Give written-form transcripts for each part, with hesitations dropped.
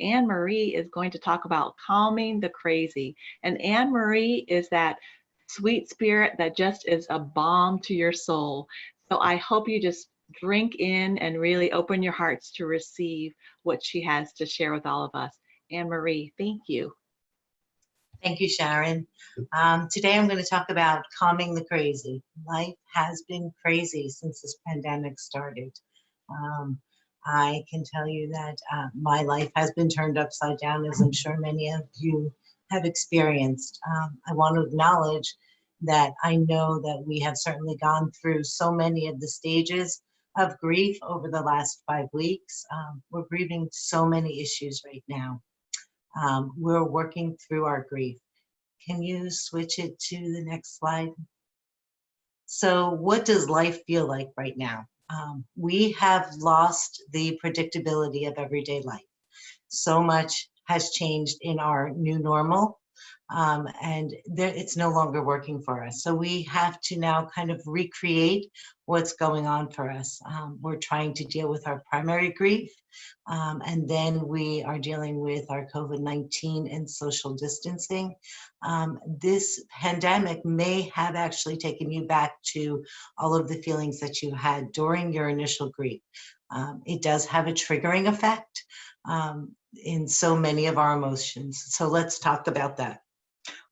Anne Marie is going to talk about calming the crazy. And Anne Marie is that sweet spirit that just is a balm to your soul. So I hope you just drink in and really open your hearts to receive what she has to share with all of us. Anne Marie, thank you. Thank you, Sharon. Today I'm going to talk about calming the crazy. Life has been crazy since this pandemic started. I can tell you that my life has been turned upside down, as I'm sure many of you have experienced. I want to acknowledge that I know that we have certainly gone through so many of the stages of grief over the last 5 weeks. We're grieving so many issues right now. We're working through our grief. Can you switch it to the next slide? So what does life feel like right now? We have lost the predictability of everyday life. So much has changed in our new normal, and it's no longer working for us. So we have to now kind of recreate what's going on for us. We're trying to deal with our primary grief, and then we are dealing with our COVID-19 and social distancing. This pandemic may have actually taken you back to all of the feelings that you had during your initial grief. It does have a triggering effect in so many of our emotions. So let's talk about that.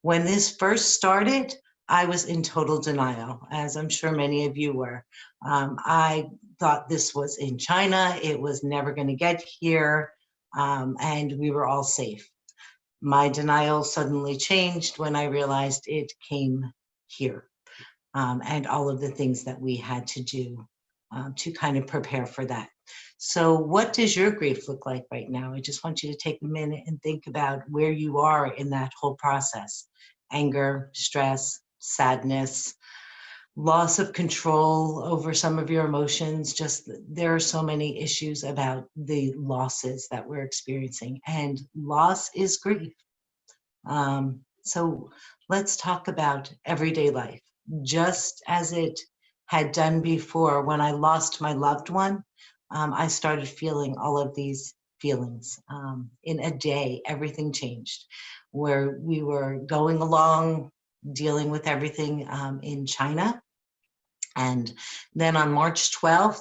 When this first started, I was in total denial, as I'm sure many of you were. I thought this was in China, it was never going to get here, and we were all safe. My denial suddenly changed when I realized it came here, and all of the things that we had to do to kind of prepare for that. So what does your grief look like right now? I just want you to take a minute and think about where you are in that whole process. Anger, stress, sadness, loss of control over some of your emotions. Just there are so many issues about the losses that we're experiencing, and loss is grief. So let's talk about everyday life. Just as it had done before, when I lost my loved one, I started feeling all of these feelings. In a day, everything changed. Where we were going along, dealing with everything in China. And then on March 12th,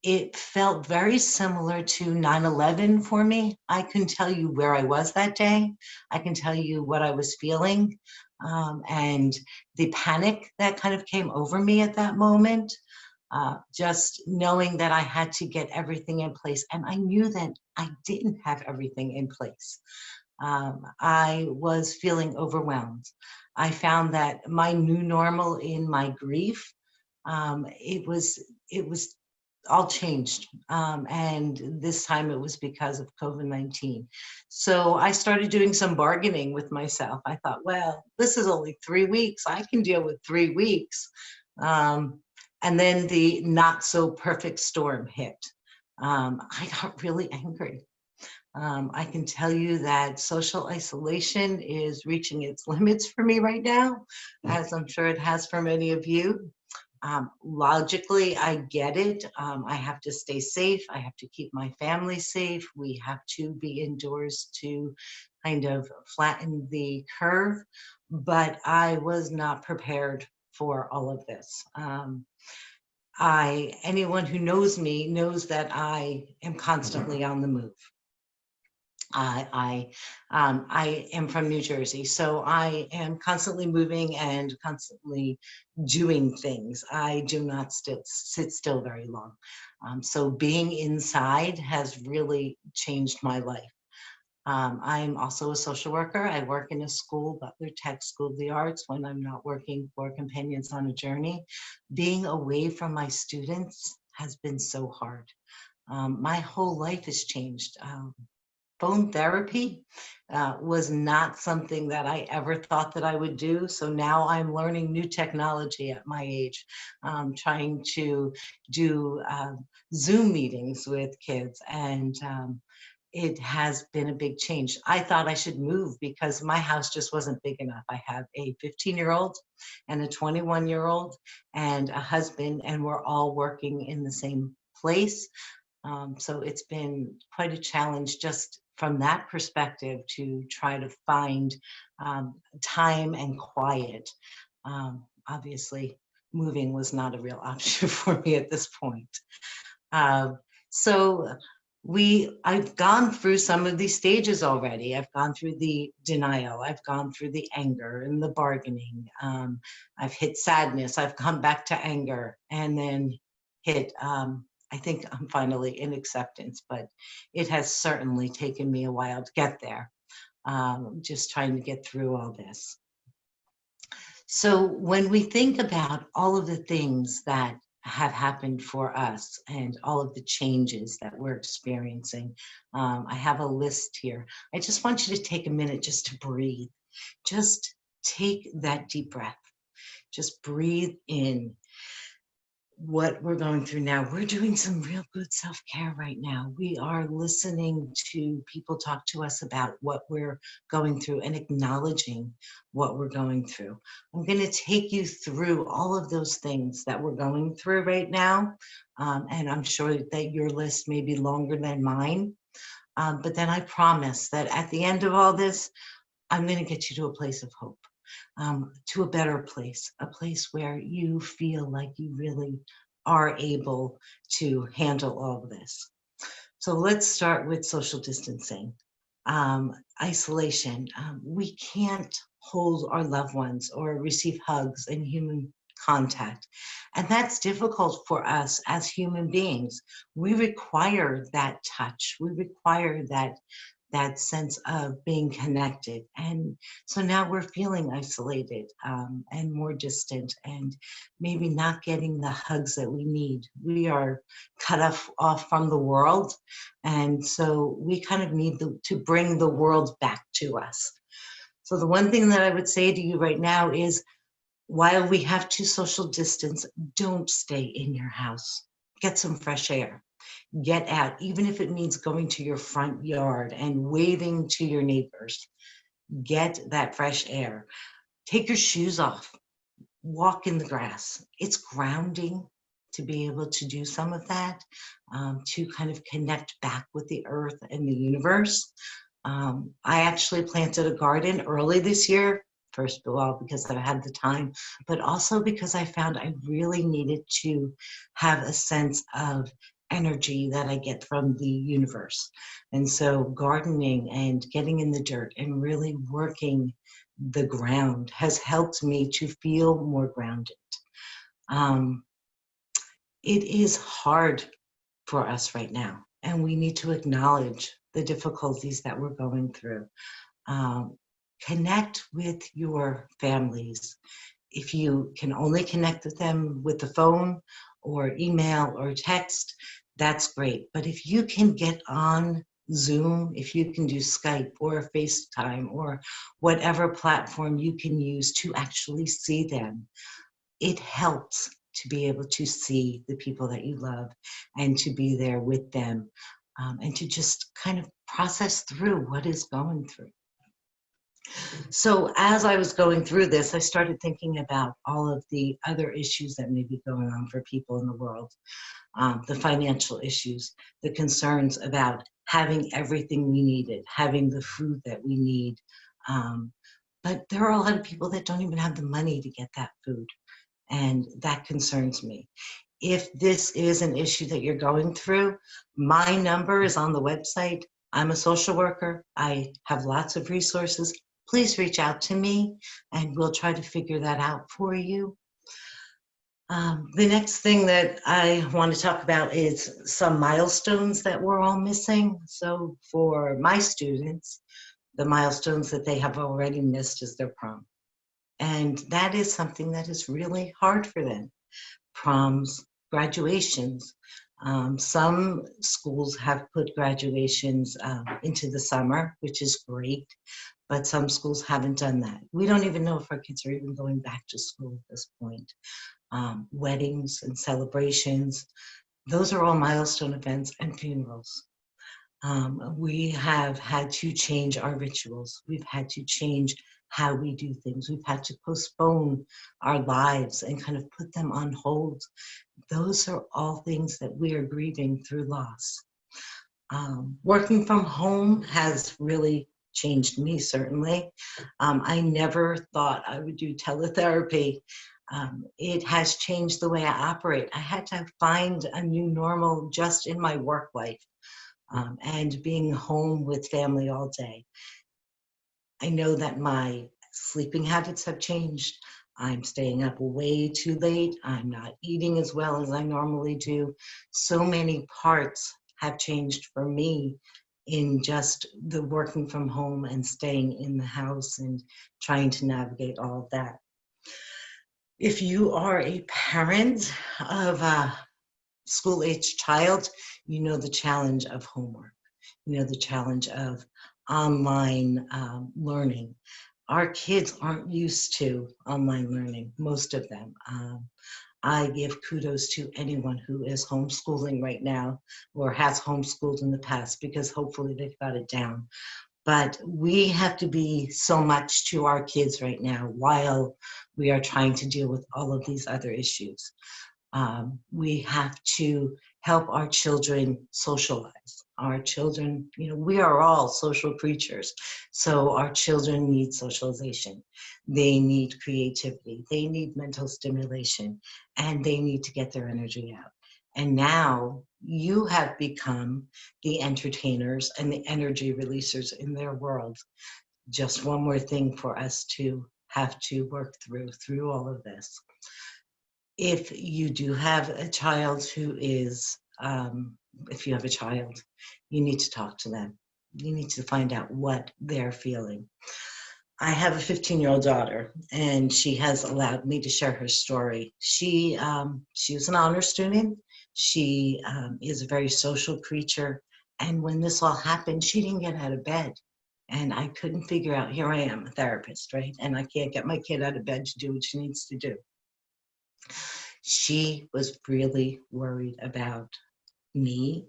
it felt very similar to 9/11 for me. I can tell you where I was that day. I can tell you what I was feeling, and the panic that kind of came over me at that moment. Just knowing that I had to get everything in place. And I knew that I didn't have everything in place. I was feeling overwhelmed. I found that my new normal in my grief, it was all changed. And this time it was because of COVID-19. So I started doing some bargaining with myself. I thought, well, this is only 3 weeks. I can deal with 3 weeks. And then the not so perfect storm hit. I got really angry. I can tell you that social isolation is reaching its limits for me right now, as I'm sure it has for many of you. Logically, I get it. I have to stay safe. I have to keep my family safe. We have to be indoors to kind of flatten the curve, but I was not prepared for all of this. Anyone who knows me knows that I am constantly on the move. I am from New Jersey, so I am constantly moving and constantly doing things. I do not sit still very long. So being inside has really changed my life. I'm also a social worker. I work in a school, Butler Tech School of the Arts, when I'm not working for Companions on a Journey. Being away from my students has been so hard. My whole life has changed. Phone therapy was not something that I ever thought that I would do. So now I'm learning new technology at my age, trying to do Zoom meetings with kids, and it has been a big change. I thought I should move because my house just wasn't big enough. I have a 15-year-old and a 21-year-old and a husband, and we're all working in the same place. So it's been quite a challenge just from that perspective to try to find time and quiet. Obviously, moving was not a real option for me at this point. Uh, so I've gone through some of these stages already. I've gone through the denial. I've gone through the anger and the bargaining. I've hit sadness. I've come back to anger and then hit, I think I'm finally in acceptance, but it has certainly taken me a while to get there. Just trying to get through all this. So when we think about all of the things that have happened for us and all of the changes that we're experiencing, I have a list here. I just want you to take a minute just to breathe. Just take that deep breath. Just breathe in what we're going through now. We're doing some real good self-care right now. We are listening to people talk to us about what we're going through and acknowledging what we're going through. I'm going to take you through all of those things that we're going through right now. And I'm sure that your list may be longer than mine. But then I promise that at the end of all this, I'm going to get you to a place of hope. To a better place, a place where you feel like you really are able to handle all of this. So let's start with social distancing, isolation. We can't hold our loved ones or receive hugs and human contact. And that's difficult for us as human beings. We require that touch. We require that sense of being connected. And so now we're feeling isolated and more distant and maybe not getting the hugs that we need. We are cut off from the world. And so we kind of need to bring the world back to us. So the one thing that I would say to you right now is, while we have to social distance, don't stay in your house. Get some fresh air. Get out, even if it means going to your front yard and waving to your neighbors. Get that fresh air. Take your shoes off. Walk in the grass. It's grounding to be able to do some of that, to kind of connect back with the earth and the universe. I actually planted a garden early this year. First of all, because I had the time, but also because I found I really needed to have a sense of energy that I get from the universe. And so gardening and getting in the dirt and really working the ground has helped me to feel more grounded. It is hard for us right now, and we need to acknowledge the difficulties that we're going through. Connect with your families. If you can only connect with them with the phone or email or text, that's great. But if you can get on Zoom, if you can do Skype or FaceTime or whatever platform you can use to actually see them, it helps to be able to see the people that you love and to be there with them, and to just kind of process through what is going through. So as I was going through this, I started thinking about all of the other issues that may be going on for people in the world. The financial issues, the concerns about having everything we needed, having the food that we need. But there are a lot of people that don't even have the money to get that food. And that concerns me. If this is an issue that you're going through, my number is on the website. I'm a social worker. I have lots of resources. Please reach out to me and we'll try to figure that out for you. The next thing that I want to talk about is some milestones that we're all missing. So for my students, the milestones that they have already missed is their prom. And that is something that is really hard for them. Proms, graduations. Some schools have put graduations into the summer, which is great, but some schools haven't done that. We don't even know if our kids are even going back to school at this point. Weddings and celebrations, those are all milestone events, and funerals. We have had to change our rituals. We've had to change how we do things. We've had to postpone our lives and kind of put them on hold. Those are all things that we are grieving through loss. Working from home has really changed me, certainly. I never thought I would do teletherapy. It has changed the way I operate. I had to find a new normal just in my work life, and being home with family all day. I know that my sleeping habits have changed. I'm staying up way too late. I'm not eating as well as I normally do. So many parts have changed for me in just the working from home and staying in the house and trying to navigate all of that. If you are a parent of a school-aged child, you know the challenge of homework. You know the challenge of online learning. Our kids aren't used to online learning, most of them. I give kudos to anyone who is homeschooling right now or has homeschooled in the past, because hopefully they've got it down. But we have to be so much to our kids right now while we are trying to deal with all of these other issues. We have to help our children socialize. Our children, we are all social creatures. So our children need socialization. They need creativity. They need mental stimulation, and they need to get their energy out. And now you have become the entertainers and the energy releasers in their world. Just one more thing for us to have to work through all of this. If you do have a child who is, if you have a child, you need to talk to them. You need to find out what they're feeling. I have a 15-year-old daughter, and she has allowed me to share her story. She was an honor student. She is a very social creature. And when this all happened, she didn't get out of bed. And I couldn't figure out, here I am, a therapist, right? And I can't get my kid out of bed to do what she needs to do. She was really worried about me,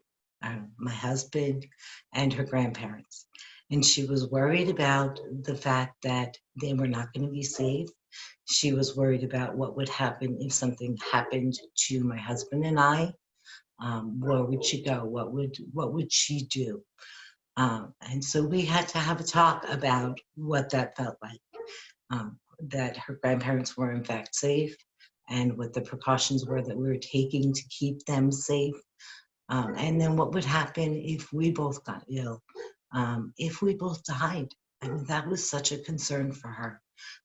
my husband, and her grandparents. And she was worried about the fact that they were not going to be safe. She was worried about what would happen if something happened to my husband and I. Where would she go? What would she do? And so we had to have a talk about what that felt like. That her grandparents were in fact safe, and what the precautions were that we were taking to keep them safe. And then what would happen if we both got ill, if we both died. I mean, that was such a concern for her.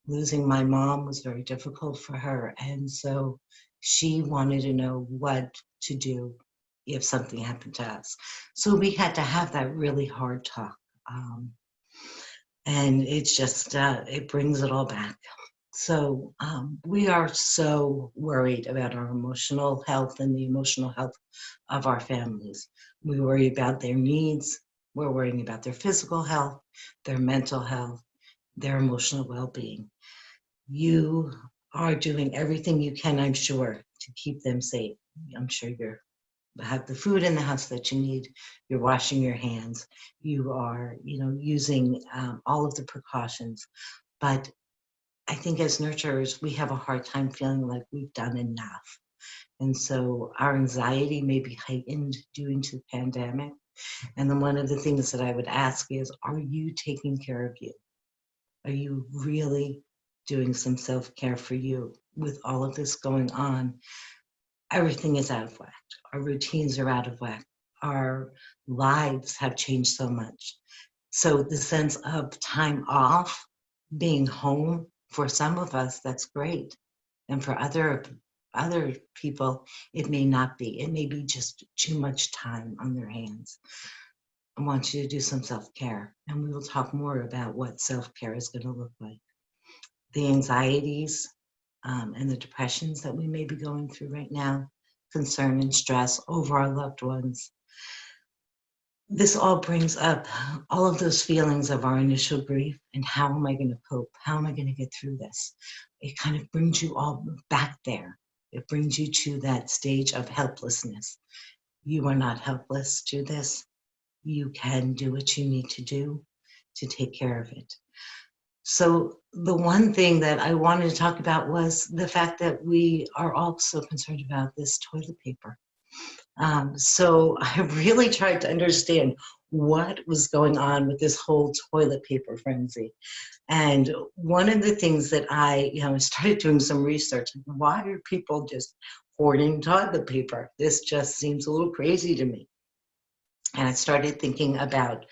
Losing my mom was very difficult for her. And so she wanted to know what to do if something happened to us. So we had to have that really hard talk. And it's just, it brings it all back. So we are so worried about our emotional health and the emotional health of our families. We worry about their needs. We're worrying about their physical health, their mental health, their emotional well-being. You are doing everything you can, I'm sure, to keep them safe. I'm sure you have the food in the house that you need. You're washing your hands. You are, using all of the precautions. But I think as nurturers, we have a hard time feeling like we've done enough. And so our anxiety may be heightened due to the pandemic. And then one of the things that I would ask is, are you taking care of you? Are you really doing some self-care for you? With all of this going on, everything is out of whack. Our routines are out of whack. Our lives have changed so much. So the sense of time off, being home, for some of us, that's great. And for other people, it may not be. It may be just too much time on their hands. I want you to do some self-care. And we will talk more about what self-care is going to look like. The anxieties and the depressions that we may be going through right now, concern and stress over our loved ones. This all brings up all of those feelings of our initial grief and how am I going to cope? How am I going to get through this? It kind of brings you all back there. It brings you to that stage of helplessness. You are not helpless to this. You can do what you need to do to take care of it. So the one thing that I wanted to talk about was the fact that we are all so concerned about this toilet paper. So I really tried to understand what was going on with this whole toilet paper frenzy. And one of the things that I, started doing some research, why are people just hoarding toilet paper? This just seems a little crazy to me. And I started thinking about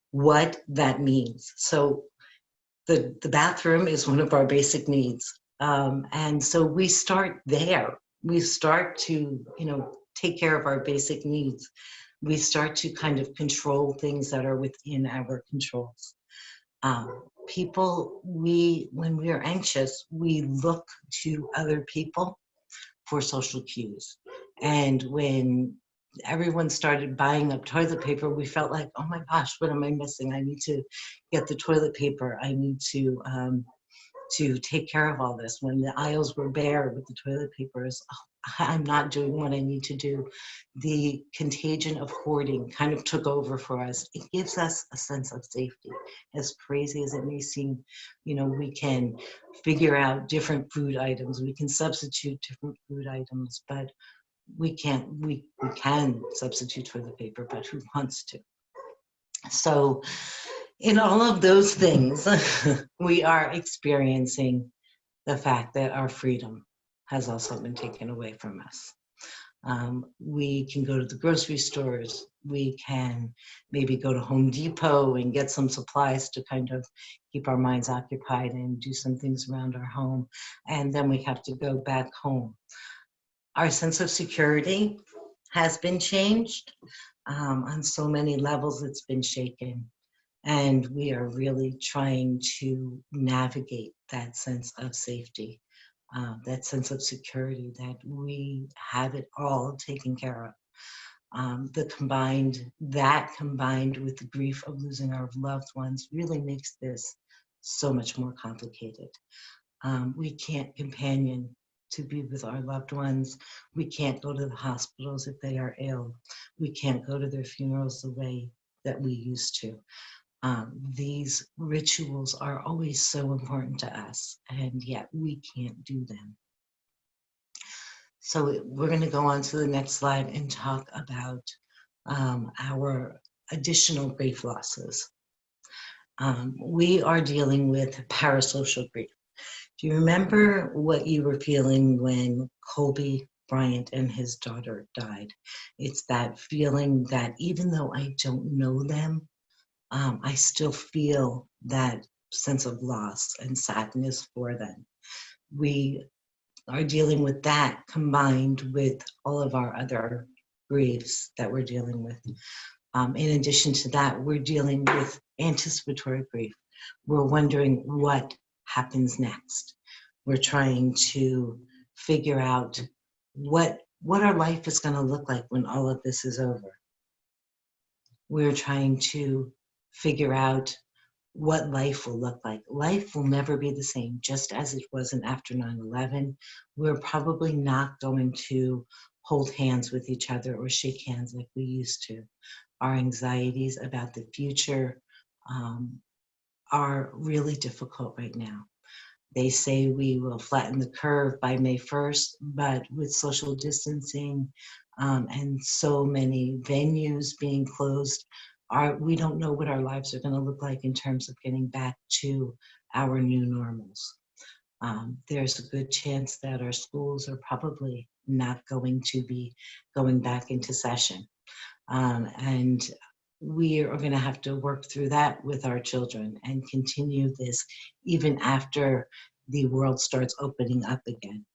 what that means. So the bathroom is one of our basic needs. And so we start there. We start to, take care of our basic needs. We start to kind of control things that are within our controls. When we are anxious, we look to other people for social cues. And when everyone started buying up toilet paper, we felt like, oh my gosh, what am I missing? I need to get the toilet paper. I need to take care of all this. When the aisles were bare with the toilet papers, I'm not doing what I need to do. The contagion of hoarding kind of took over for us. It gives us a sense of safety. As crazy as it may seem, we can figure out different food items. We can substitute different food items, but we can substitute toilet paper, but who wants to? So in all of those things, we are experiencing the fact that our freedom has also been taken away from us. We can go to the grocery stores. We can maybe go to Home Depot and get some supplies to kind of keep our minds occupied and do some things around our home. And then we have to go back home. Our sense of security has been changed. On so many levels, it's been shaken. And we are really trying to navigate that sense of safety, that sense of security, that we have it all taken care of. That combined with the grief of losing our loved ones really makes this so much more complicated. We can't companion to be with our loved ones. We can't go to the hospitals if they are ill. We can't go to their funerals the way that we used to. These rituals are always so important to us, and yet we can't do them. So we're going to go on to the next slide and talk about our additional grief losses. We are dealing with parasocial grief. Do you remember what you were feeling when Kobe Bryant and his daughter died? It's that feeling that even though I don't know them, I still feel that sense of loss and sadness for them. We are dealing with that combined with all of our other griefs that we're dealing with. In addition to that, we're dealing with anticipatory grief. We're wondering what happens next. We're trying to figure out what our life is going to look like when all of this is over. We're trying to figure out what life will look like. Life will never be the same, just as it wasn't after 9/11. We're probably not going to hold hands with each other or shake hands like we used to. Our anxieties about the future are really difficult right now. They say we will flatten the curve by May 1st, but with social distancing and so many venues being closed, we don't know what our lives are going to look like in terms of getting back to our new normals. There's a good chance that our schools are probably not going to be going back into session. And we are going to have to work through that with our children and continue this even after the world starts opening up again.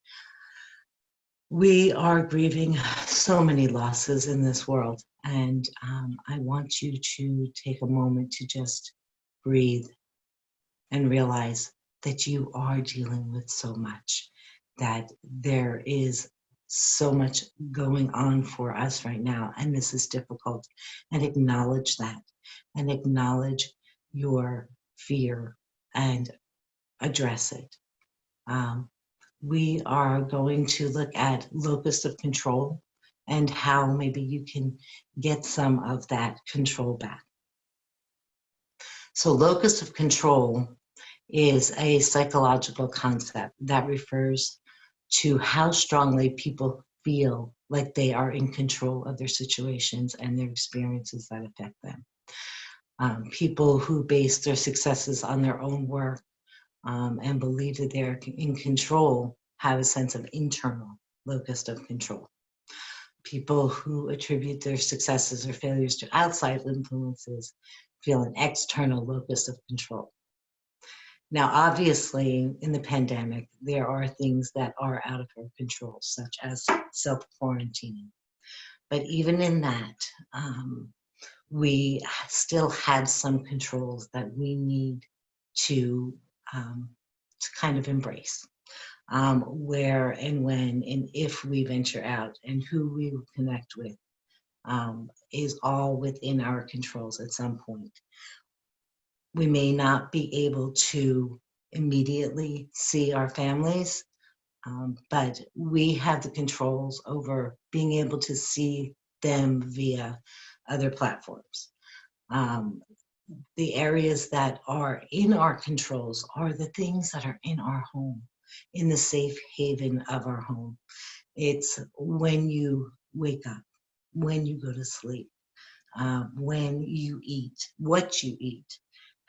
We are grieving so many losses in this world, and I want you to take a moment to just breathe and realize that you are dealing with so much, that there is so much going on for us right now, and this is difficult. And acknowledge that, and acknowledge your fear and address it. We are going to look at locus of control and how maybe you can get some of that control back. So locus of control is a psychological concept that refers to how strongly people feel like they are in control of their situations and their experiences that affect them. People who base their successes on their own work and believe that they're in control have a sense of internal locus of control. People who attribute their successes or failures to outside influences feel an external locus of control. Now, obviously, in the pandemic, there are things that are out of our control, such as self-quarantining. But even in that, we still had some controls that we need to kind of embrace. Where and when and if we venture out and who we connect with is all within our controls at some point. We may not be able to immediately see our families, but we have the controls over being able to see them via other platforms. The areas that are in our controls are the things that are in our home, in the safe haven of our home. It's when you wake up, when you go to sleep, when you eat, what you eat,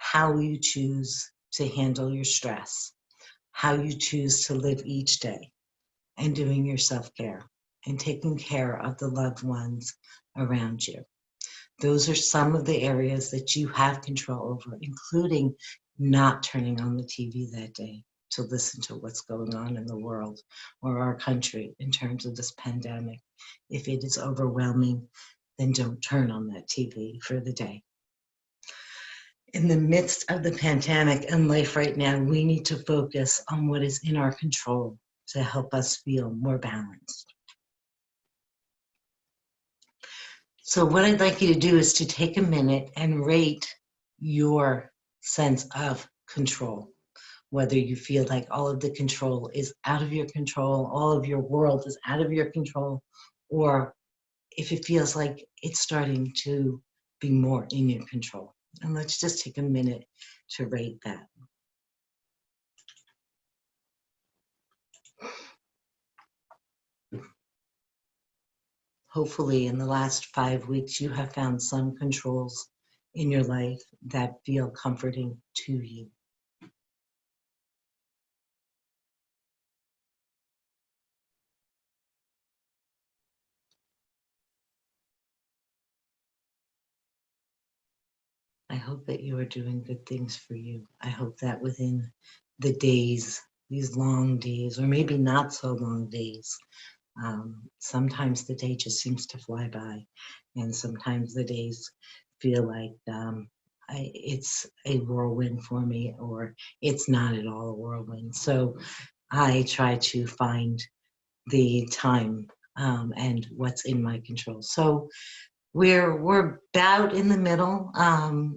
how you choose to handle your stress, how you choose to live each day, and doing your self-care and taking care of the loved ones around you. Those are some of the areas that you have control over, including not turning on the TV that day to listen to what's going on in the world or our country in terms of this pandemic. If it is overwhelming, then don't turn on that TV for the day. In the midst of the pandemic and life right now, we need to focus on what is in our control to help us feel more balanced. So what I'd like you to do is to take a minute and rate your sense of control. Whether you feel like all of the control is out of your control, all of your world is out of your control, or if it feels like it's starting to be more in your control. And let's just take a minute to rate that. Hopefully in the last 5 weeks, you have found some controls in your life that feel comforting to you. I hope that you are doing good things for you. I hope that within the days, these long days, or maybe not so long days, sometimes the day just seems to fly by, and sometimes the days feel like it's a whirlwind for me, or it's not at all a whirlwind. So I try to find the time and what's in my control. So we're about in the middle.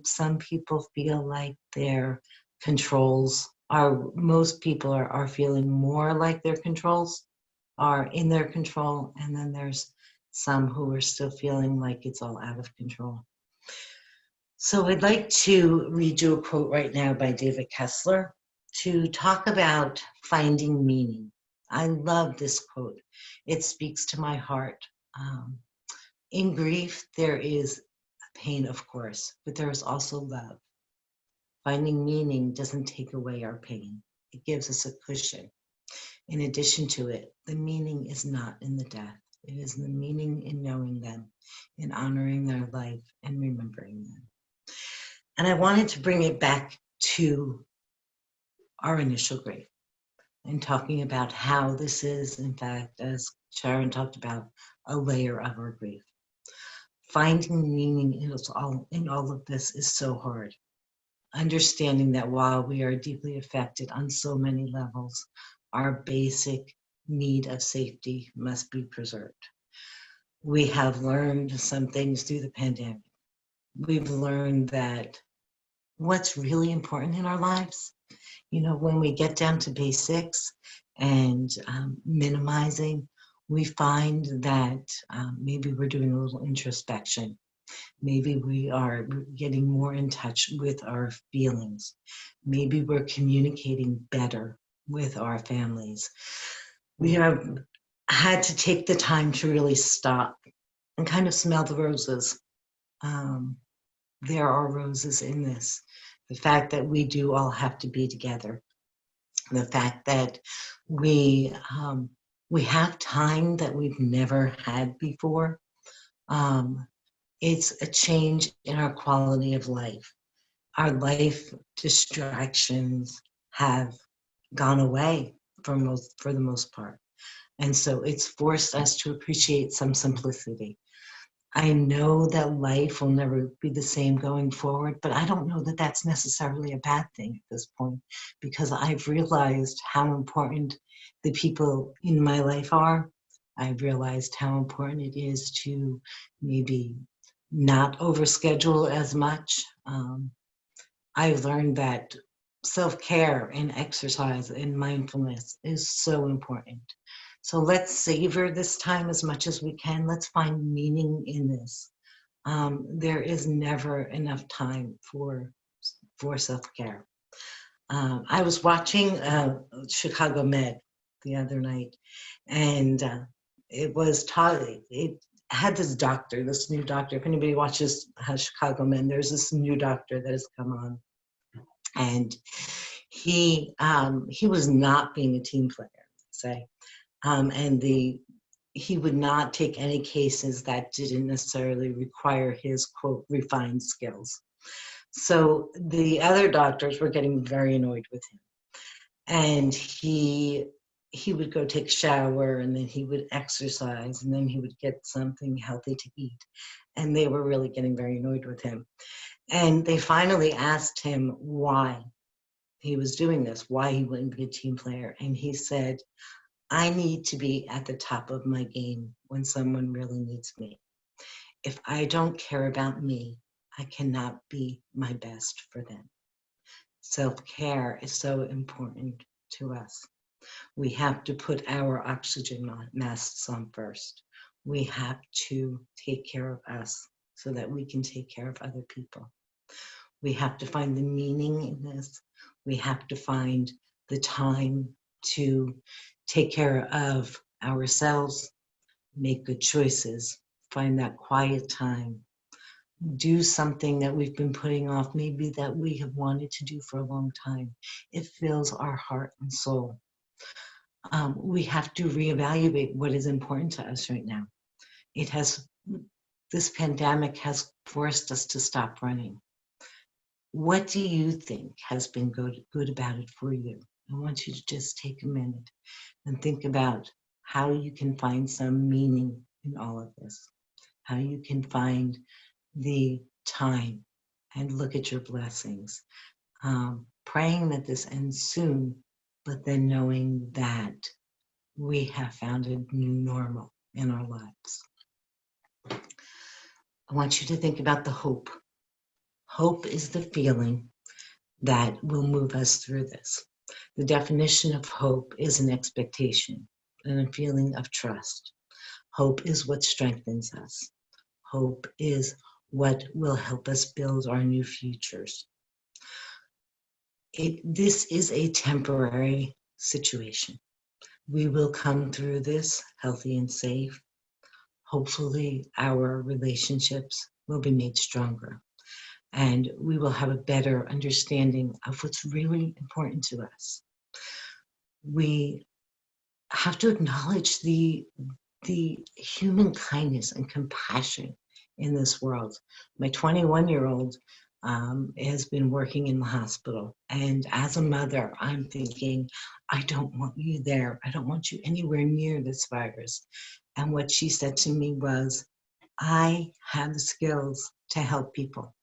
Some people feel like their controls are, most people are feeling more like their controls are in their control, and then there's some who are still feeling like it's all out of control. So I'd like to read you a quote right now by David Kessler to talk about finding meaning. I love this quote. It speaks to my heart. In grief, there is pain, of course, but there is also love. Finding meaning doesn't take away our pain. It gives us a cushion. In addition to it, the meaning is not in the death. It is the meaning in knowing them, in honoring their life and remembering them. And I wanted to bring it back to our initial grief and talking about how this is, in fact, as Sharon talked about, a layer of our grief. Finding meaning in all of this is so hard. Understanding that while we are deeply affected on so many levels, our basic need of safety must be preserved. We have learned some things through the pandemic. We've learned that what's really important in our lives, when we get down to basics and minimizing, we find that maybe we're doing a little introspection. Maybe we are getting more in touch with our feelings. Maybe we're communicating better with our families. We have had to take the time to really stop and kind of smell the roses. There are roses in this. The fact that we do all have to be together. The fact that we have time that we've never had before. It's a change in our quality of life. Our life distractions have gone away for the most part. And so it's forced us to appreciate some simplicity. I know that life will never be the same going forward, but I don't know that that's necessarily a bad thing at this point, because I've realized how important the people in my life are. I've realized how important it is to maybe not overschedule as much. I've learned that self-care and exercise and mindfulness is so important. So let's savor this time as much as we can. Let's find meaning in this. There is never enough time for self-care. I was watching Chicago Med the other night, and it had this doctor, this new doctor. If anybody watches Chicago Med, there's this new doctor that has come on, and he was not being a team player, say. He would not take any cases that didn't necessarily require his, quote, refined skills. So the other doctors were getting very annoyed with him. And he would go take a shower, and then he would exercise, and then he would get something healthy to eat. And they were really getting very annoyed with him. And they finally asked him why he was doing this, why he wouldn't be a team player. And he said, I need to be at the top of my game when someone really needs me. If I don't care about me, I cannot be my best for them. Self-care is so important to us. We have to put our oxygen masks on first. We have to take care of us so that we can take care of other people. We have to find the meaning in this. We have to find the time to take care of ourselves, make good choices, find that quiet time, do something that we've been putting off, maybe that we have wanted to do for a long time. It fills our heart and soul. We have to reevaluate what is important to us right now. This pandemic has forced us to stop running. What do you think has been good about it for you? I want you to just take a minute and think about how you can find some meaning in all of this, how you can find the time and look at your blessings. Praying that this ends soon, but then knowing that we have found a new normal in our lives. I want you to think about the hope. Hope is the feeling that will move us through this. The definition of hope is an expectation and a feeling of trust. Hope is what strengthens us. Hope is what will help us build our new futures. This is a temporary situation. We will come through this healthy and safe. Hopefully, our relationships will be made stronger, and we will have a better understanding of what's really important to us. We have to acknowledge the human kindness and compassion in this world. My 21-year-old has been working in the hospital, and as a mother, I'm thinking, I don't want you there. I don't want you anywhere near this virus. And what she said to me was, I have the skills to help people,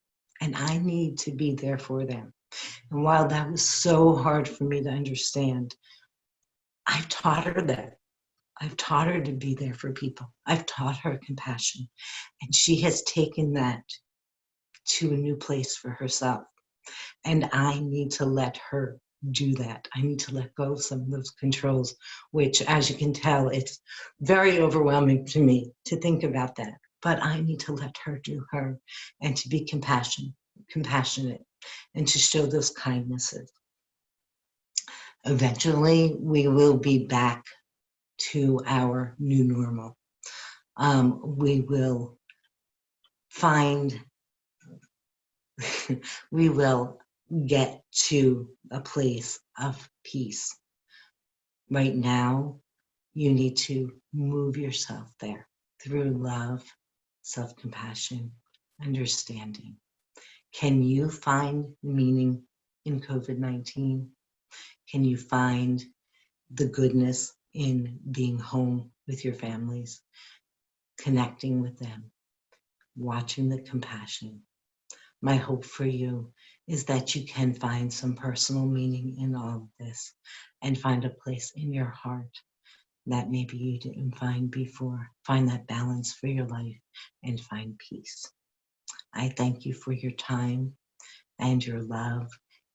and I need to be there for them. And while that was so hard for me to understand, I've taught her that. I've taught her to be there for people. I've taught her compassion, and she has taken that to a new place for herself. And I need to let her do that. I need to let go of some of those controls, which, as you can tell, it's very overwhelming to me to think about that. but I need to let her do her and to be compassionate and to show those kindnesses. Eventually, we will be back to our new normal. We will find, we will get to a place of peace. Right now, you need to move yourself there through love, self-compassion, understanding. Can you find meaning in COVID-19? Can you find the goodness in being home with your families, connecting with them, watching the compassion? My hope for you is that you can find some personal meaning in all of this and find a place in your heart that maybe you didn't find before. Find that balance for your life and find peace. I thank you for your time and your love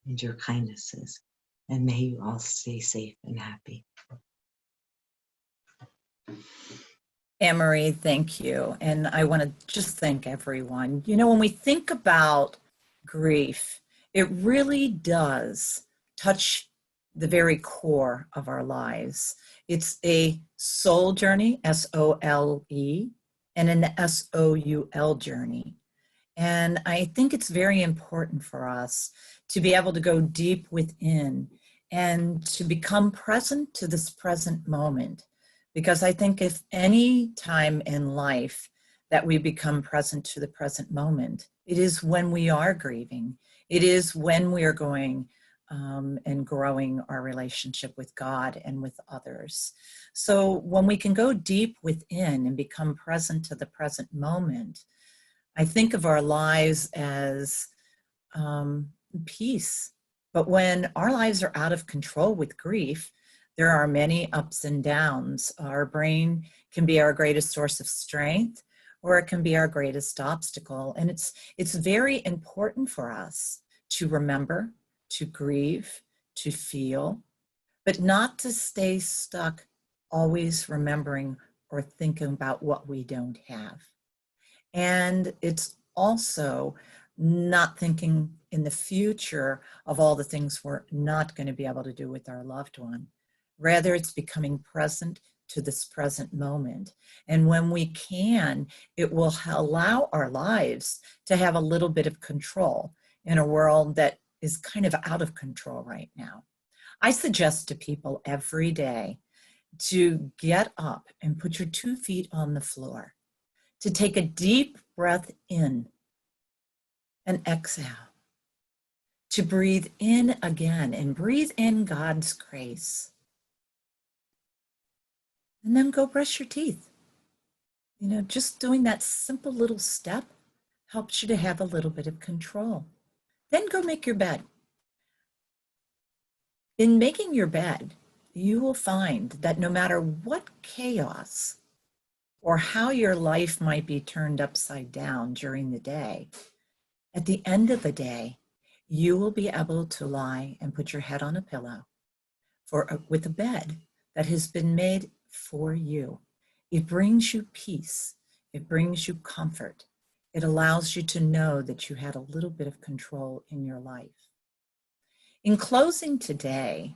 and your kindnesses. And may you all stay safe and happy. Anne-Marie, thank you. And I want to just thank everyone. You know, when we think about grief, it really does touch the very core of our lives. It's a soul journey, S-O-L-E, and an S-O-U-L journey. And I think it's very important for us to be able to go deep within and to become present to this present moment. Because I think if any time in life that we become present to the present moment, it is when we are grieving. It is when we are going and growing our relationship with God and with others. So when we can go deep within and become present to the present moment, I think of our lives as peace. But when our lives are out of control with grief, there are many ups and downs. Our brain can be our greatest source of strength, or it can be our greatest obstacle. And it's very important for us to remember, to grieve, to feel, but not to stay stuck always remembering or thinking about what we don't have. And it's also not thinking in the future of all the things we're not going to be able to do with our loved one. Rather, it's becoming present to this present moment. And when we can, it will allow our lives to have a little bit of control in a world that is kind of out of control right now. I suggest to people every day to get up and put your 2 feet on the floor, to take a deep breath in and exhale, to breathe in again and breathe in God's grace. And then go brush your teeth. You know, just doing that simple little step helps you to have a little bit of control. Then go make your bed. In making your bed, you will find that no matter what chaos or how your life might be turned upside down during the day, at the end of the day, you will be able to lie and put your head on a pillow with a bed that has been made for you. It brings you peace. It brings you comfort. It allows you to know that you had a little bit of control in your life. In closing today,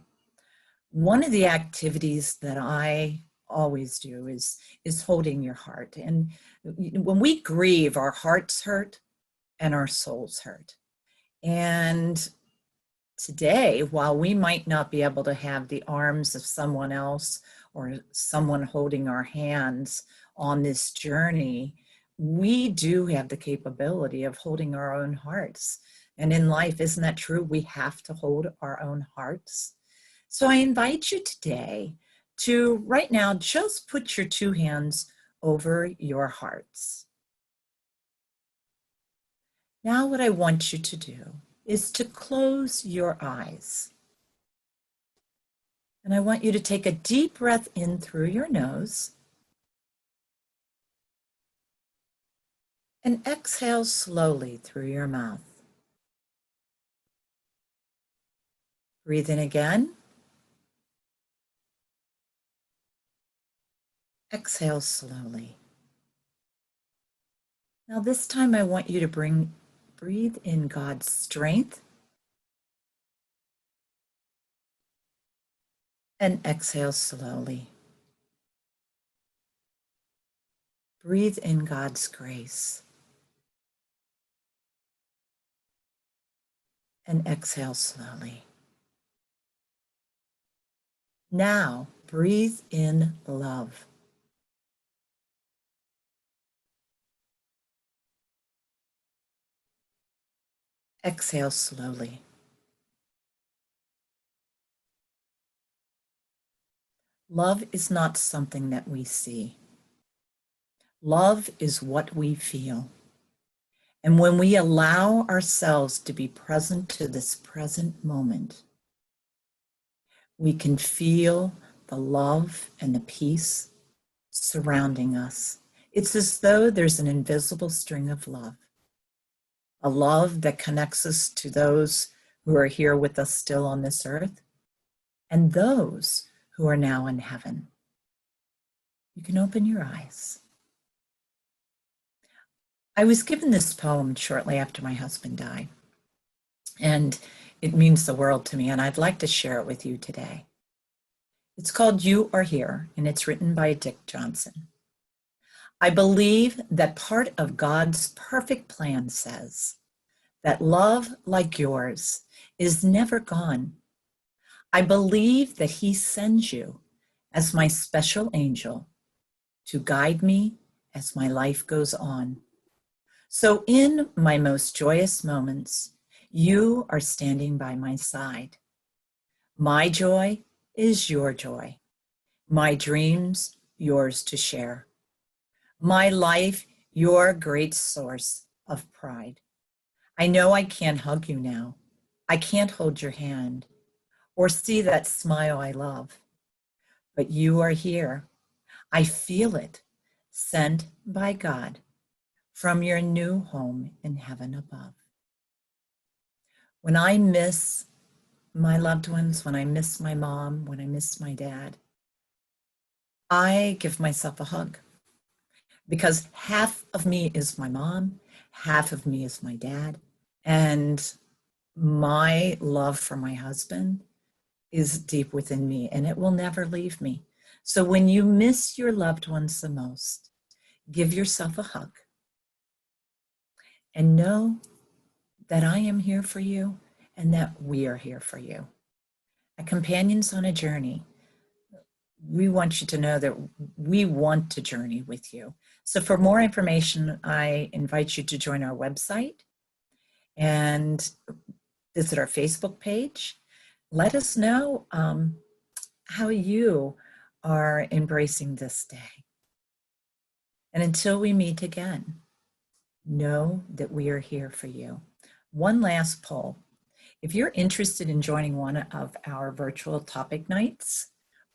one of the activities that I always do is holding your heart. And when we grieve, our hearts hurt and our souls hurt. And today, while we might not be able to have the arms of someone else or someone holding our hands on this journey, we do have the capability of holding our own hearts. And in life, isn't that true? We have to hold our own hearts. So I invite you today to, right now, just put your 2 hands over your hearts. Now what I want you to do is to close your eyes. And I want you to take a deep breath in through your nose and exhale slowly through your mouth. Breathe in again. Exhale slowly. Now this time I want you to breathe in God's strength and exhale slowly. Breathe in God's grace and exhale slowly. Now breathe in love. Exhale slowly. Love is not something that we see. Love is what we feel. And when we allow ourselves to be present to this present moment, we can feel the love and the peace surrounding us. It's as though there's an invisible string of love, a love that connects us to those who are here with us still on this earth and those who are now in heaven. You can open your eyes. I was given this poem shortly after my husband died, and it means the world to me, and I'd like to share it with you today. It's called You Are Here, and it's written by Dick Johnson. I believe that part of God's perfect plan says that love like yours is never gone. I believe that He sends you as my special angel to guide me as my life goes on. So in my most joyous moments, you are standing by my side. My joy is your joy. My dreams, yours to share. My life, your great source of pride. I know I can't hug you now. I can't hold your hand or see that smile I love. But you are here. I feel it, sent by God from your new home in heaven above. When I miss my loved ones, when I miss my mom, when I miss my dad, I give myself a hug because half of me is my mom, half of me is my dad, and my love for my husband is deep within me and it will never leave me. So when you miss your loved ones the most, give yourself a hug and know that I am here for you and that we are here for you. At Companions on a Journey, we want you to know that we want to journey with you. So for more information, I invite you to join our website and visit our Facebook page. Let us know how you are embracing this day. And until we meet again, know that we are here for you. One last poll. If you're interested in joining one of our virtual topic nights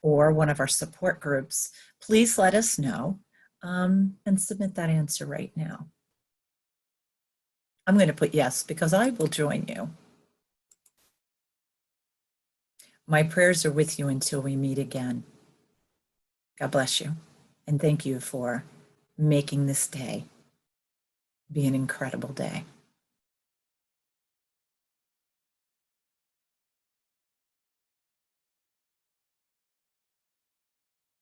or one of our support groups, please let us know and submit that answer right now. I'm going to put yes because I will join you. My prayers are with you until we meet again. God bless you, and thank you for making this day be an incredible day.